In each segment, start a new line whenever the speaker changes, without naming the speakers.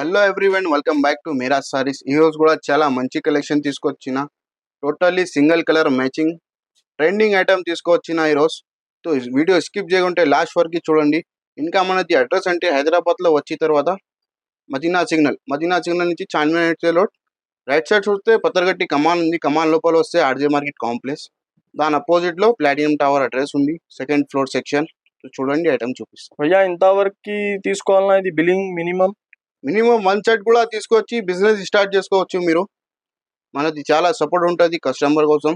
Hello everyone, welcome back to Meera Sarees. ఈ రోజు కూడా చాలా మంచి కలెక్షన్ తీసుకొచ్చిన totally single colour matching trending item తీసుకొచ్చిన ఈరోజు. సో వీడియో స్కిప్ చేయకుంటే లాస్ట్ వరకు చూడండి. ఇంకా మనది అడ్రస్ అంటే హైదరాబాద్లో వచ్చిన తర్వాత మదీనా సిగ్నల్ నుంచి చార్మినార్ రోడ్ రైట్ సైడ్ చూస్తే పత్తర్గట్టి కమాన్ ఉంది. కమాన్ లోపల వస్తే ఆర్జే మార్కెట్ కాంప్లెక్స్, దాని అపోజిట్లో ప్లాటినం టవర్ అడ్రస్ ఉంది, సెకండ్ ఫ్లోర్ సెక్షన్. చూడండి ఐటమ్ చూపిస్తాం.
భయ్యా ఇంతవరకు తీసుకోవాలన్నా ఇది బిల్లింగ్
మినిమం 1 సెట్ కూడా తీసుకొచ్చి బిజినెస్ స్టార్ట్ చేసుకోవచ్చు మీరు. మనది చాలా సపోర్ట్ ఉంటుంది కస్టమర్ కోసం.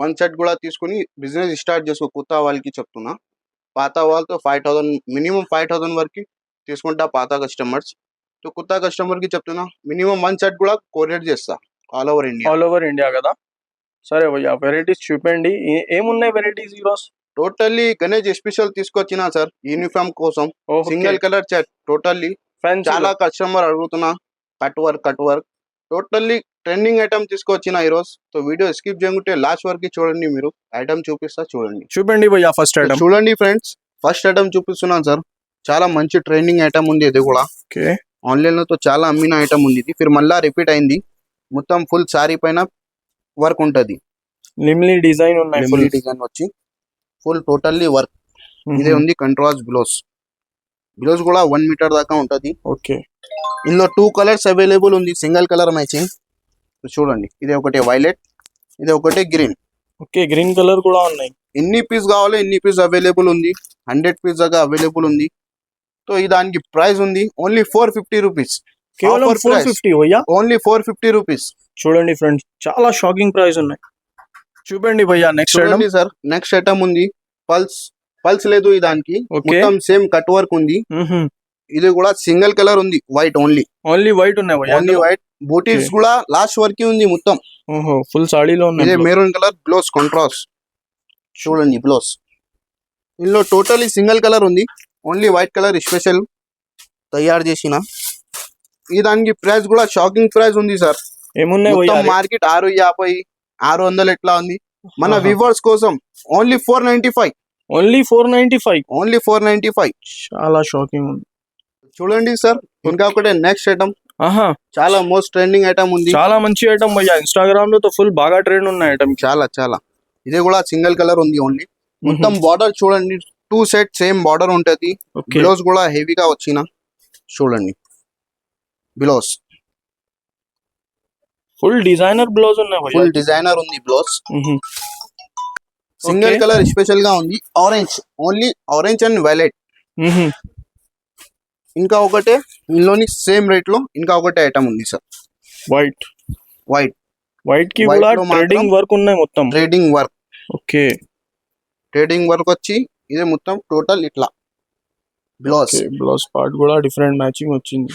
1 సెట్ కూడా తీసుకుని బిజినెస్ స్టార్ట్ చేసుకో. కొత్త వాళ్ళకి చెప్తున్నా, పాత వాళ్ళతో 5,000 మినిమం 5,000 వరకు తీసుకుంటా పాత కస్టమర్స్. సో కొత్త కస్టమర్కి చెప్తున్నా మినిమం 1 సెట్ కూడా కొరియర్ చేస్తా ఆల్ ఓవర్ ఇండియా
కదా. సరే భయ్యా వెరైటీస్ చూపండి, ఏమున్నాయి వెరైటీస్ ఈరోజు?
టోటల్లీ గణేష్ స్పెషల్ తీసుకొచ్చిన సార్ యూనిఫామ్ కోసం. సింగిల్ కలర్ సెట్ టోటల్లీ చాలా కస్టమర్ అడుగుతున్నా. Cut work totally trending item తీసుకొచ్చిన ఈరోజు. సో వీడియో స్కిప్ చేయకుంటే లాస్ట్ వరకు చూడండి. మీరు ఐటమ్ చూపిస్తా చూడండి
భయ్యా. ఫస్ట్ ఐటమ్
చూడండి ఫ్రెండ్స్, ఫస్ట్ ఐటమ్ చూపిస్తున్నాను సార్. చాలా మంచి ట్రెండింగ్ ఐటమ్ ఉంది. ఇది కూడా ఆన్లైన్ లో చాలా అమ్మిన ఐటమ్ ఉంది. ఇది ఫిర్ మళ్ళా రిపీట్ అయింది. మొత్తం ఫుల్ సారీ పైన వర్క్ ఉంటది.
లిమ్లీ డిజైన్
వచ్చి ఫుల్ టోటల్లీ వర్క్. ఇదే ఉంది కంట్రాస్ట్ బ్లౌజ్ కూడా 1 మీటర్ దాకా ఉంటది.
ఓకే,
ఇందులో 2 కలర్స్ అవైలబుల్ ఉంది, సింగిల్ కలర్ మ్యాచింగ్. చూడండి, ఇది ఒకటి వైలెట్, ఇది ఒకటి గ్రీన్.
ఓకే, గ్రీన్ కలర్ కూడా ఉన్నాయి.
ఎన్ని పీస్ కావాలో ఎన్ని పీస్ అవైలబుల్ ఉంది. 100 పీస్ దాకా అవైలబుల్ ఉంది. సో ఈ దానికి ప్రైస్ ఉంది ఓన్లీ 450 రూపీస్.
కేవలం 450 భయ్యా,
ఓన్లీ 450 రూపీస్.
చూడండి ఫ్రెండ్స్, చాలా షాకింగ్ ప్రైస్ ఉన్నాయి. చూపండి భయ్యా. Next item
sir, next item ఉంది పల్స్ లేదు ఈ దానికి. మొత్తం సేమ్ కట్ వర్క్ ఉంది. ఇది కూడా సింగిల్ కలర్ ఉంది, వైట్ ఓన్లీ
వైట్ ఉన్నాయి.
ఓన్లీ వైట్ బూటీస్ కూడా లాస్ట్ వరకు ఉంది మొత్తం.
ఫుల్ సాడీలో ఉన్నాయి.
ఇదే మెరూన్ కలర్ బ్లౌజ్ కాంట్రాస్ట్. చూడండి బ్లౌజ్. ఇందులో టోటలీ సింగిల్ కలర్ ఉంది, ఓన్లీ వైట్ కలర్ స్పెషల్ తయారు చేసిన. ఈ దానికి ప్రైస్ కూడా షాకింగ్ ప్రైస్ ఉంది సార్.
ఏమున్నాయి
మార్కెట్ 650 600 ఎట్లా ఉంది. మన వ్యూవర్స్ కోసం ఓన్లీ 495.
ఓన్లీ 495. చాలా షాకింగ్ ఉంది.
చూడండి సార్, ఇంకా ఒకటి నెక్స్ట్ ఐటమ్. చాలా మోస్ట్ ట్రెండింగ్ ఐటమ్ ఉంది.
చాలా మంచి ఐటమ్ భయ్యా. ఇన్స్టాగ్రామ్ లో ఫుల్ బాగా ట్రెండ్ ఉన్న ఐటమ్.
చాలా ఇది కూడా సింగిల్ కలర్ ఉంది ఓన్లీ. మొత్తం బార్డర్ చూడండి, 2 సెట్ సేమ్ బార్డర్ ఉంటది. బ్లౌజ్ కూడా హెవీగా వచ్చిన. చూడండి బ్లౌజ్
ఫుల్ డిజైనర్ బ్లౌజ్ ఉన్నాయి.
ఫుల్ డిజైనర్ ఉంది బ్లౌజ్. సింగిల్ కలర్ స్పెషల్ గా ఉంది, orange. Only orange and violet. ఇంకా ఒకటే ఇందులోని సేమ్ రేట్ లో ఇంకా ఒకటే ఐటమ్ ఉంది సార్, వైట్
కి కూడా ట్రేడింగ్ వర్క్ ఉన్నాయి. మొత్తం
trading work.
Okay,
trading work వచ్చి ఇదే మొత్తం టోటల్ ఇట్లా
బ్లౌజ్ పార్ట్ కూడా డిఫరెంట్ మ్యాచింగ్ వచ్చింది.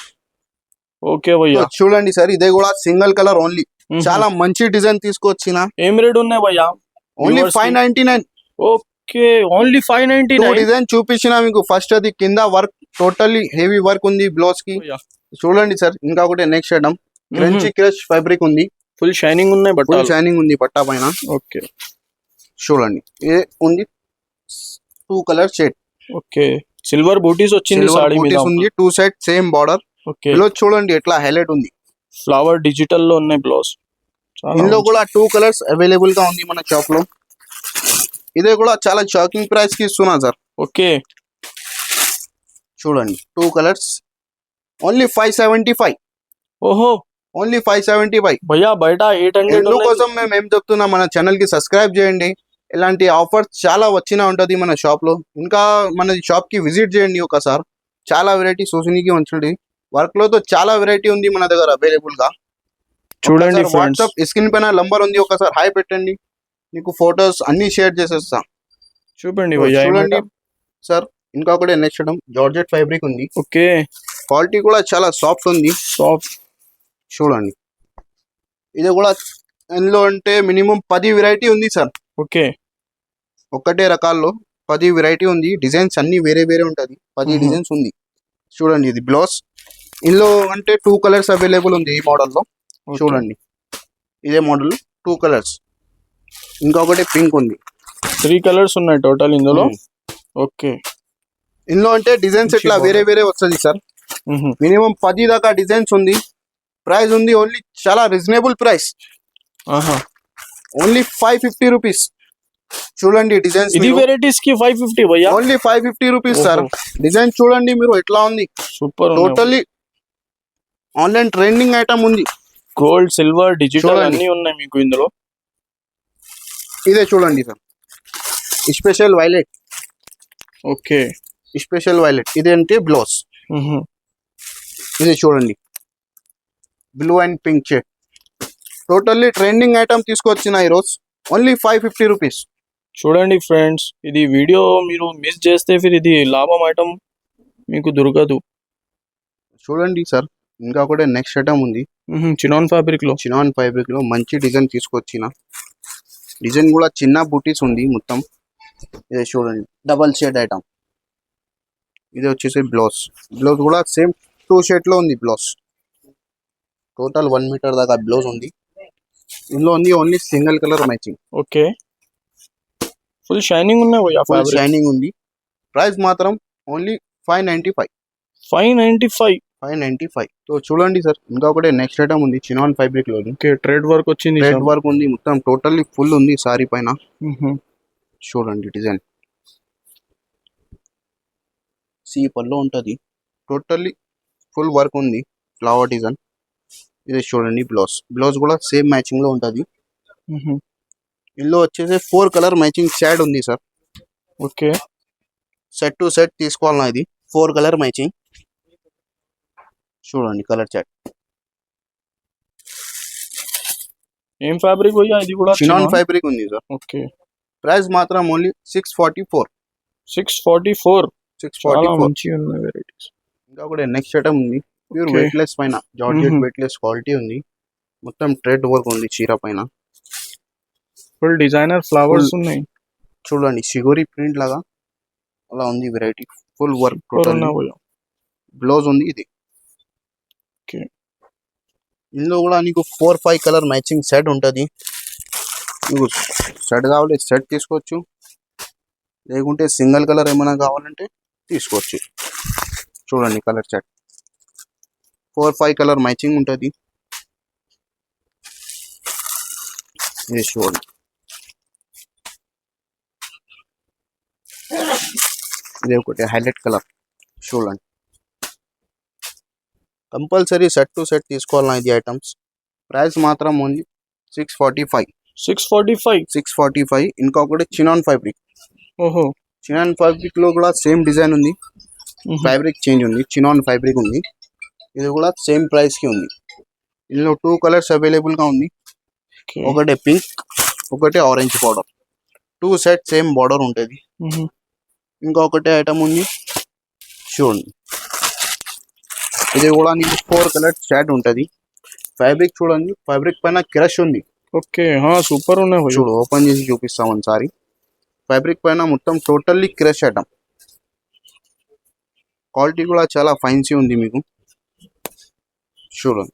ఓకే భయ్యా,
చూడండి సార్, ఇదే కూడా సింగిల్ కలర్ ఓన్లీ. చాలా మంచి డిజైన్ తీసుకొచ్చిన.
ఏం రేట్ ఉన్నాయి భయ్యా?
ఓన్లీ 599.
Okay, only 599.
డిజైన్ చూపించిన మీకు. ఫస్ట్ అది కింద వర్క్ టోటల్లీ హెవీ వర్క్ ఉంది బ్లౌజ్ కి. చూడండి సార్, ఇంకా ఒకటి next item crunchy crush fabric ఉంది.
ఫుల్ షైనింగ్ ఉన్నాయి,
షైనింగ్ ఉంది పట్టా పైన.
ఓకే,
చూడండి ఇది ఉంది 2 కలర్ షేడ్.
ఓకే, సిల్వర్ బూటీస్ వచ్చింది. సాడీ మీద
ఉంది 2 set same border.
Okay,
blouse చూడండి ఎట్లా హైలైట్ ఉంది.
ఫ్లవర్ డిజిటల్ లో ఉన్నాయి బ్లౌజ్.
ఇందులో కూడా 2 కలర్స్ అవైలబుల్ గా ఉంది మన షాప్ లో. ఇదే కూడా చాలా షాకింగ్ ప్రైస్ కి ఇస్తున్నా సార్.
ఓకే,
చూడండి 2 కలర్స్ ఓన్లీ 575.
ఓహో,
ఓన్లీ 575
భయ్యా. బయట 800
కోసం మేము ఏం చెప్తున్నా, మన ఛానల్ కి సబ్స్క్రైబ్ చేయండి. ఇలాంటి ఆఫర్స్ చాలా వచ్చినా ఉంటది మన షాప్ లో. ఇంకా మన షాప్ కి విజిట్ చేయండి ఒకసారి. చాలా వెరైటీ చూసినకి ఉంచండి. వర్క్ లో చాలా వెరైటీ ఉంది మన దగ్గర అవైలబుల్ గా.
చూడండి,
వాట్సాప్ స్క్రీన్ పైన నంబర్ ఉంది, ఒకసారి హాయ్ పెట్టండి, మీకు ఫొటోస్ అన్ని షేర్ చేసేస్తా.
చూడండి
చూడండి సార్, ఇంకొకటి నెక్స్ట్ ఐటమ్ జార్జెట్ ఫ్యాబ్రిక్ ఉంది.
ఓకే,
క్వాలిటీ కూడా చాలా సాఫ్ట్ ఉంది. చూడండి, ఇది కూడా ఇందులో అంటే మినిమం 10 వెరైటీ ఉంది సార్.
ఓకే,
ఒకటే రకాల్లో 10 వెరైటీ ఉంది. డిజైన్స్ అన్ని వేరే వేరే ఉంటది. 10 డిజైన్స్ ఉంది. చూడండి, ఇది బ్లౌజ్. ఇందులో అంటే 2 కలర్స్ అవైలబుల్ ఉంది ఈ మోడల్లో. చూడండి, ఇదే మోడల్ 2 కలర్స్. ఇంకొకటి పింక్ ఉంది.
3 కలర్స్ ఉన్నాయి టోటల్ ఇందులో. ఓకే,
ఇందులో అంటే డిజైన్స్ ఎట్లా వేరే వేరే వస్తుంది సార్. మినిమం 10 దాకా డిజైన్స్ ఉంది. ప్రైస్ ఉంది ఓన్లీ చాలా రీజనబుల్ ప్రైస్, ఓన్లీ 550 రూపీస్. చూడండి డిజైన్స్,
ఇది వెరైటీస్ కి 550 భయ్యా,
ఓన్లీ 550 రూపీస్ సార్. డిజైన్ చూడండి మీరు ఎట్లా ఉంది,
super.
Totally online trending item ఉంది.
గోల్డ్, సిల్వర్, డిజిటల్ అన్ని ఉన్నాయి మీకు ఇందులో.
ఇదే చూడండి sir, special violet.
Okay,
special violet ఇదేంటి బ్లౌజ్. ఇది చూడండి blue and pink shade, totally trending item తీసుకొచ్చిన ఈరోజు, ఓన్లీ 550 రూపీస్.
చూడండి ఫ్రెండ్స్, ఇది వీడియో మీరు మిస్ చేస్తే ఫిర్ ఇది లాభం ఐటమ్ మీకు దొరకదు.
చూడండి సార్, ఇంకా కూడా నెక్స్ట్ ఐటమ్ ఉంది.
చినాన్ ఫ్యాబ్రిక్ లో
మంచి డిజైన్ తీసుకొచ్చిన. డిజైన్ కూడా చిన్న బూటీస్ ఉంది మొత్తం. ఇదే చూడండి డబల్ షేడ్ ఐటమ్. ఇది వచ్చేసి బ్లౌజ్ కూడా సేమ్ 2 షేడ్ లో ఉంది బ్లౌజ్. టోటల్ 1 మీటర్ దాకా బ్లౌజ్ ఉంది. ఇందులో ఉంది only single colour matching.
Okay, full shining ఉన్నాయి,
ఫుల్ షైనింగ్ ఉంది. ప్రైస్ మాత్రం ఓన్లీ 595. 595. సో చూడండి సార్, ఇంకా ఒకటి నెక్స్ట్ ఐటమ్ ఉంది చినాన్ ఫ్యాబ్రిక్ లో.
ఓకే, ట్రేడ్ వర్క్ వచ్చింది,
ట్రేడ్ వర్క్ ఉంది మొత్తం, టోటల్లీ ఫుల్ ఉంది సారీ పైన. చూడండి డిజైన్ పల్లో ఉంటది, టోటల్లీ ఫుల్ వర్క్ ఉంది, ఫ్లవర్ డిజైన్. ఇది చూడండి బ్లౌజ్ కూడా సేమ్ మ్యాచింగ్ లో ఉంటది. ఇందులో వచ్చేసి 4 కలర్ మ్యాచింగ్ షేడ్ ఉంది sir.
Okay,
set to set తీసుకోవాలన్నా ఇది 4 కలర్ మ్యాచింగ్. చూడండి కలర్ చాట్.
ఏం ఫ్యాబ్రిక్ భయ్యా ఇది కూడా?
చినాన్ ఫ్యాబ్రిక్ ఉంది సార్.
ఓకే,
ప్రైస్ మాత్రం ఓన్లీ 644.
644. మంచి ఉన్నాయి వెరైటీస్.
ఇంకా కూడా నెక్స్ట్ ఐటమ్ ఉంది, ప్యూర్ వెయిట్లెస్ పైన జార్జెట్ వెయిట్లెస్ క్వాలిటీ ఉంది. మొత్తం ట్రెడ్ వర్క్ ఉంది చీర పైన,
ఫుల్ డిజైనర్ ఫ్లవర్స్ ఉన్నాయి.
చూడండి షిగోరి ప్రింట్ లాగా అలా ఉంది వెరైటీ, ఫుల్ వర్క్. బ్లౌజ్ ఉంది ఇది. ఇందులో కూడా నీకు 4-5 కలర్ మ్యాచింగ్ సెట్ ఉంటుంది. నీకు సెట్ కావాలి సెట్ తీసుకోవచ్చు, లేకుంటే సింగిల్ కలర్ ఏమైనా కావాలంటే తీసుకోవచ్చు. చూడండి కలర్ సెట్ 4-5 కలర్ మ్యాచింగ్ ఉంటుంది. ఇది చూడండి, ఇది ఒకటి హైలైట్ కలర్. చూడండి కంపల్సరీ సెట్ టు సెట్ తీసుకోవాలన్నా ఇది ఐటమ్స్. ప్రైస్ మాత్రం ఓన్లీ 645.
645.
ఇంకొకటి చినాన్ ఫ్యాబ్రిక్.
ఓహో,
చినాన్ ఫ్యాబ్రిక్ లో కూడా సేమ్ డిజైన్ ఉంది, ఫ్యాబ్రిక్ చేంజ్ ఉంది, చినాన్ ఫ్యాబ్రిక్ ఉంది. ఇది కూడా సేమ్ ప్రైస్ కి ఉంది. ఇందులో 2 కలర్స్ అవైలబుల్ గా ఉంది, ఒకటి పింక్, ఒకటి orange border. 2 set same border ఉంటుంది. ఇంకొకటి ఐటమ్ ఉంది చూడండి, ఇది కూడా నీకు 4 కలర్ షేడ్ ఉంటుంది. ఫ్యాబ్రిక్ చూడండి, ఫ్యాబ్రిక్ పైన క్రష్ ఉంది.
ఓకే, సూపర్ ఉన్నాయి.
చూడు ఓపెన్ చేసి చూపిస్తాం ఒకసారి. ఫ్యాబ్రిక్ పైన మొత్తం టోటల్లీ క్రష్ ఐటమ్. క్వాలిటీ కూడా చాలా ఫైన్సీ ఉంది మీకు. చూడండి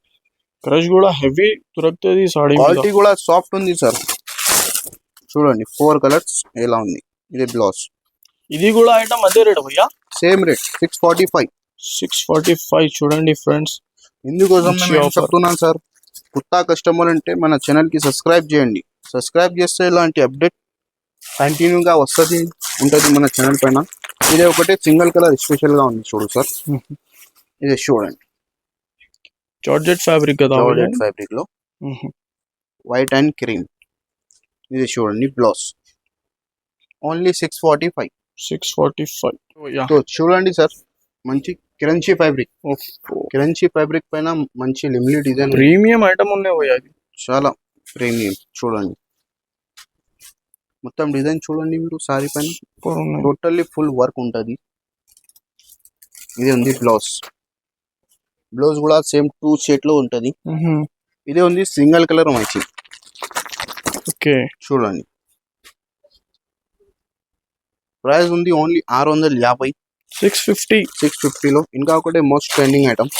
క్రష్ కూడా హెవీ దొరుకుతుంది,
క్వాలిటీ కూడా సాఫ్ట్ ఉంది సార్. చూడండి 4 కలర్స్ ఎలా ఉంది. ఇది బ్లౌజ్. ఇది కూడా ఐటమ్ అదే రేట్ భయ్యా, సేమ్ రేట్ 645.
645. చూడండి ఫ్రెండ్స్,
ఇందుకోసం నేను చెప్తున్నాను సార్, కొత్త కస్టమర్ అంటే మన ఛానల్ కి సబ్స్క్రైబ్ చేయండి. సబ్స్క్రైబ్ చేస్తే ఇలాంటి అప్డేట్ కంటిన్యూగా వస్తుంది ఉంటుంది మన ఛానల్ పైన. ఇది ఒకటి సింగిల్ కలర్ స్పెషల్ గా ఉంది చూడు సార్. ఇది చూడండి
జార్జెట్ ఫ్యాబ్రిక్ కదా,
జార్జెట్ ఫ్యాబ్రిక్ లో వైట్ అండ్ క్రీమ్. ఇది చూడండి బ్లౌజ్, ఓన్లీ 645.
645.
చూడండి సార్, మంచి క్రంచీ ఫ్యాబ్రిక్. క్రంచీ ఫ్యాబ్రిక్ పైన మంచి లిమిటెడ్ డిజైన్,
ప్రీమియం ఐటమ్ ఉన్నాయి, అది
చాలా ప్రీమియం. చూడండి మొత్తం డిజైన్ చూడండి మీరు సారీ పైన, టోటల్లీ ఫుల్ వర్క్ ఉంటుంది. ఇది ఉంది బ్లౌజ్ కూడా సేమ్ 2 షేడ్ లో ఉంటుంది. ఇది ఉంది సింగిల్ కలర్ మ్యాచింగ్.
ఓకే,
చూడండి ప్రైస్ ఉంది ఓన్లీ 650. 650 లో. ఇంకా ఒకటి మోస్ట్ ట్రెండింగ్ ఐటమ్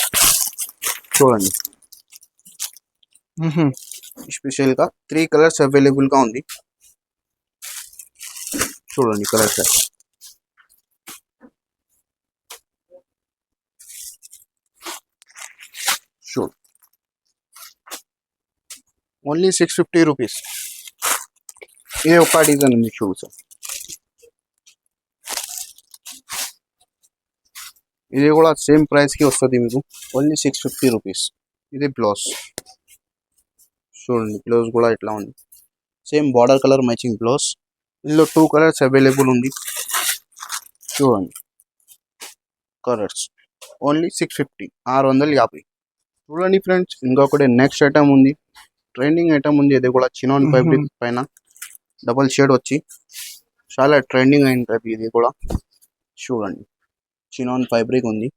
చూడండి, స్పెషల్ గా 3 కలర్స్ అవైలబుల్ గా ఉంది. చూడండి కలర్ సెట్. Only 650 rupees. ఇది ఒక డిజైన్ ఉంది చూడు సార్. ఇది కూడా సేమ్ ప్రైస్కి వస్తుంది మీకు, ఓన్లీ 650 రూపీస్. ఇది బ్లౌజ్ చూడండి, బ్లౌజ్ కూడా ఇట్లా ఉంది, same border colour matching blouse. ఇందులో 2 కలర్స్ అవైలబుల్ ఉంది చూడండి, కలర్స్ ఓన్లీ 650, 650. చూడండి ఫ్రెండ్స్, ఇంకొకటి నెక్స్ట్ ఐటమ్ ఉంది, ట్రెండింగ్ ఐటమ్ ఉంది. ఇది కూడా చినాన్ ఫ్యాబ్రిక్ పైన డబల్ షేడ్ వచ్చి చాలా ట్రెండింగ్ అయింది. ఇది కూడా చూడండి, చినాన్ ఫ్యాబ్రిక్ ఉంది.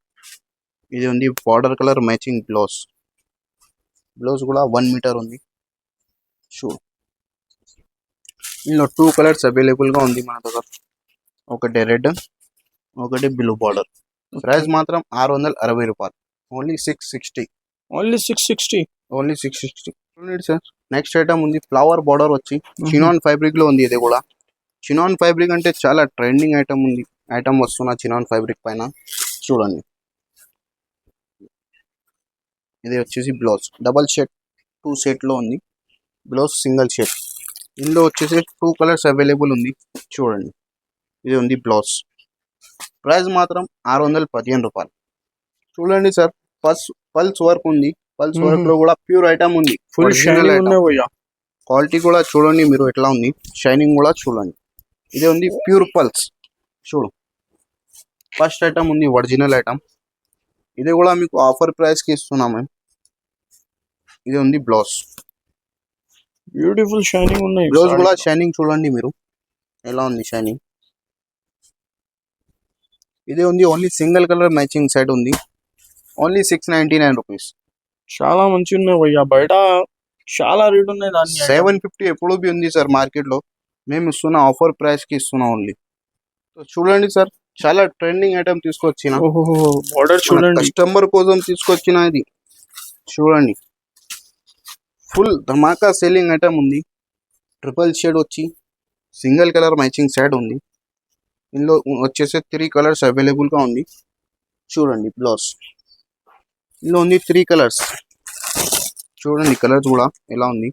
ఇది ఉంది border colour matching blouse. Blouse కూడా 1 మీటర్ ఉంది. ఇందులో 2 కలర్స్ అవైలబుల్గా ఉంది మన దగ్గర, ఒకటి రెడ్, ఒకటి బ్లూ బార్డర్. ప్రైస్ మాత్రం 660 రూపాయలు, ఓన్లీ 660.
ఓన్లీ 660.
ఓన్లీ 660. చూడండి సార్, నెక్స్ట్ ఐటమ్ ఉంది, ఫ్లవర్ బార్డర్ వచ్చి చినాన్ ఫ్యాబ్రిక్ లో ఉంది. ఇది కూడా చినాన్ ఫ్యాబ్రిక్ అంటే చాలా ట్రెండింగ్ ఐటమ్ ఉంది, ఐటమ్ వస్తున్న చినాన్ ఫ్యాబ్రిక్ పైన చూడండి. ఇది వచ్చేసి బ్లౌజ్ డబల్ షేడ్ 2 షేడ్ లో ఉంది, బ్లౌజ్ సింగిల్ షేడ్. ఇందులో వచ్చేసి 2 కలర్స్ అవైలబుల్ ఉంది చూడండి. ఇది ఉంది బ్లౌజ్. ప్రైస్ మాత్రం 615 రూపాయలు. చూడండి సార్, పల్స్ వర్క్ ఉంది, పల్స్ వర్క్ లో కూడా ప్యూర్ ఐటమ్ ఉంది,
ఫుల్ షైనింగ్ ఉన్నాయి భయ్యా.
క్వాలిటీ కూడా చూడండి మీరు ఎట్లా ఉంది, షైనింగ్ కూడా చూడండి. ఇది ఉంది ప్యూర్ పల్స్ చూడు. ఫస్ట్ ఐటమ్ ఉంది ఒరిజినల్ ఐటమ్, ఇది కూడా మీకు ఆఫర్ ప్రైస్ కి ఇస్తున్నాం మేము. ఇది ఉంది బ్లౌజ్,
బ్యూటిఫుల్ షైనింగ్ ఉన్నాయి.
బ్లౌజ్ కూడా షైనింగ్ చూడండి మీరు ఎలా ఉంది షైనింగ్. ఇది ఉంది only single colour matching set ఉంది, ఓన్లీ 699 రూపీస్.
చాలా మంచిగా ఉన్నాయి భయ్యా, బయట చాలా రేట్ ఉన్నాయి దాన్ని.
750 ఎప్పుడు బి ఉంది సార్ మార్కెట్ లో, మేము ఇస్తున్న ఆఫర్ ప్రైస్ కి ఇస్తున్నాం ఓన్లీ. చూడండి సార్, చాలా ట్రెండింగ్ ఐటమ్ తీసుకొచ్చిన,
బార్డర్ చూడండి,
కస్టమర్ కోసం తీసుకొచ్చిన. ఇది చూడండి, ఫుల్ ధమాకా సెల్లింగ్ ఐటమ్ ఉంది. ట్రిపుల్ షేడ్ వచ్చి సింగిల్ కలర్ మ్యాచింగ్ షేడ్ ఉంది. ఇందులో వచ్చేసి 3 కలర్స్ అవైలబుల్ గా ఉంది చూడండి. బ్లౌజ్ ఇందులో ఉంది 3 కలర్స్ చూడండి, కలర్స్ కూడా ఎలా ఉంది.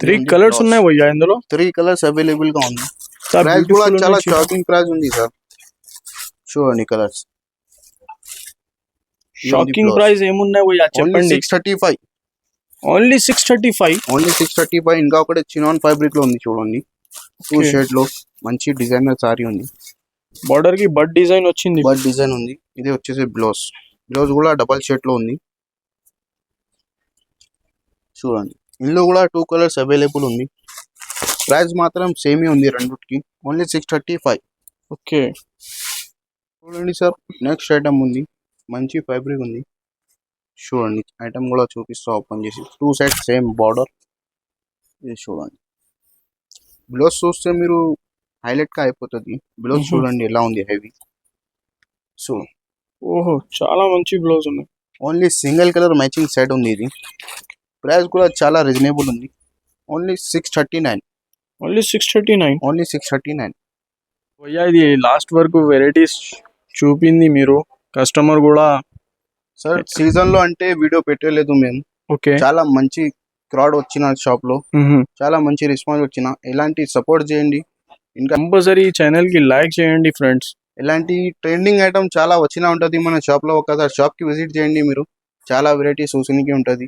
3 కలర్స్ ఉన్నాయి భయ్యా, ఇందులో
3 కలర్స్ అవైలబుల్ గా ఉంది.
సార్
ప్రైస్ కూడా చాలా షాకింగ్ ప్రైస్ ఉంది సార్. చూడండి కలర్స్,
షాకింగ్ ప్రైస్ ఏమున్నాయి భయ్యా చెప్పండి.
635,
ఓన్లీ 635.
ఓన్లీ 635. ఇంకా ఒకటి చినాన్ ఫ్యాబ్రిక్ లో ఉంది చూడండి, 2 షేడ్ లో మంచి డిజైనర్ సారీ ఉంది.
బార్డర్ కి బడ్ డిజైన్ వచ్చింది,
బడ్ డిజైన్ ఉంది. ఇది వచ్చేసి బ్లౌజ్, బ్లౌజ్ కూడా డబల్ షేడ్ లో ఉంది చూడండి. ఇందులో కూడా 2 కలర్స్ అవైలబుల్ ఉంది. ప్రైస్ మాత్రం సేమే ఉంది రెండుకి, ఓన్లీ 635.
ఓకే
చూడండి సార్, నెక్స్ట్ ఐటమ్ ఉంది, మంచి ఫ్యాబ్రిక్ ఉంది చూడండి. ఐటమ్ కూడా చూపిస్తా ఓపెన్ చేసి. 2 సైడ్ సేమ్ బార్డర్. ఇది చూడండి, బ్లౌజ్ చూస్తే మీరు హైలైట్ గా అయిపోతుంది. బ్లౌజ్ చూడండి ఎలా ఉంది, హెవీ. సో
ఓహో, చాలా మంచి బ్లౌజ్ ఉన్నాయి.
Only single colour matching set ఉంది. ఇది ప్రైస్ కూడా చాలా రీజనబుల్ ఉంది, ఓన్లీ 639.
ఓన్లీ 639.
ఓన్లీ 639.
భయ్యా ఇది లాస్ట్ వరకు వెరైటీస్ చూపింది మీరు, కస్టమర్ కూడా.
సార్ సీజన్ లో అంటే వీడియో పెట్టలేదు మేము,
ఓకే,
చాలా మంచి క్రౌడ్ వచ్చిన షాప్ లో, చాలా మంచి రెస్పాన్స్ వచ్చిన. ఇలాంటి సపోర్ట్ చేయండి, ఇంకా
కంపల్సరీ ఛానల్ కి లైక్ చేయండి ఫ్రెండ్స్.
ఇలాంటి ట్రెండింగ్ ఐటమ్ చాలా వచ్చినా ఉంటది మన షాప్ లో. ఒకసారి షాప్ కి విజిట్ చేయండి మీరు, చాలా వెరైటీస్ చూసినకి ఉంటది.